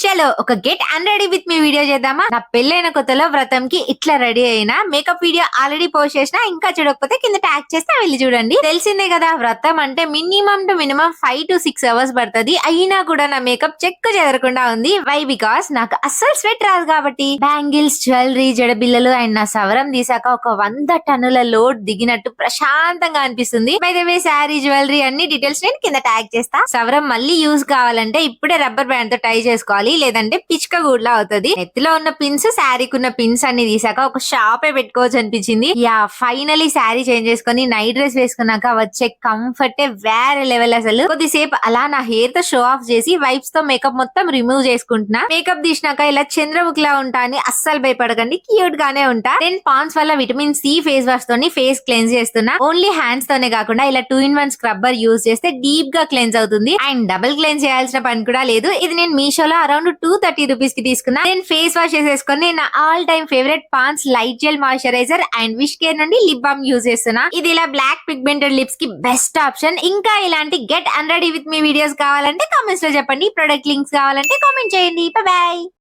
చలో ఒక get and ready with me video చేద్దామా. నా పెళ్ళైన కొత్తలో వ్రతంకి ఇట్లా రెడీ అయినా మేకప్ వీడియో ఆల్రెడీ పోస్ట్ చేసిన, ఇంకా చూడకపోతే కింద ట్యాగ్ చేస్తే వెళ్ళి చూడండి. తెలిసిందే కదా, వ్రతం అంటే minimum to minimum 5 to 6 hours పడుతుంది. అయినా కూడా నా మేకప్ చెక్కు చెదరకుండా ఉంది. వై? బికాస్ నాకు అస్సలు స్వెట్ రాదు కాబట్టి. బ్యాంగిల్స్, జ్యువెలరీ, జడబిల్లలు అండ్ నా సవరం తీసాక ఒక 100 టన్నుల లోడ్ దిగినట్టు ప్రశాంతంగా అనిపిస్తుంది. By the way sari, jewellery అన్ని డీటెయిల్స్ నేను కింద ట్యాగ్ చేస్తా. సవరం మళ్ళీ యూజ్ కావాలంటే ఇప్పుడే రబ్బర్ బ్యాండ్ తో టై చేసుకోవాలి, లేదంటే పిచ్క గూడ్లా అవుతుంది. నెత్తిలో ఉన్న పిన్స్, శారీకి ఉన్న పిన్స్ అన్ని తీసాక ఒక షాపే పెట్టుకోవచ్చు అనిపించింది. యా, ఫైనలీ శారీ చేంజ్ చేసుకుని నైట్ డ్రెస్ వేసుకున్నాక వచ్చే కంఫర్టే వేరే లెవెల్. అసలు కొద్దిసేపు అలా నా హెయిర్ తో షో ఆఫ్ చేసి వైప్స్ తో మేకప్ మొత్తం రిమూవ్ చేసుకుంటున్నా. మేకప్ తీసినాక ఇలా చంద్రముఖిలా ఉంటా అని అస్సలు భయపడకండి, క్యూట్ గానే ఉంటా. నేను పాన్స్ వల్ల విటమిన్ సి ఫేస్ వాష్ తోని ఫేస్ క్లెన్స్ చేస్తున్నా. ఓన్లీ హ్యాండ్స్ తోనే కాకుండా ఇలా 2-in-1 స్క్రబ్బర్ యూజ్ చేస్తే డీప్ గా క్లెన్స్ అవుతుంది. అండ్ డబుల్ క్లెన్స్ చేయాల్సిన పని కూడా లేదు. ఇది నేను మీషోలో అరౌండ్ 230 రూపీస్ కి తీసుకున్నా. నేను ఫేస్ వాష్ చేసేసుకొని నా all time favourite Pond's light gel moisturiser and wish care నుండి లిప్ బామ్ యూజ్ చేస్తున్నా. ఇది ఇలా బ్లాక్ పిగ్మెంటెడ్ లిప్స్ కి బెస్ట్ ఆప్షన్. ఇంకా ఇలాంటి get and ready with me videos కావాలంటే కామెంట్స్ లో చెప్పండి. ప్రొడక్ట్ లింక్స్ కావాలంటే కామెంట్ చేయండి. బై.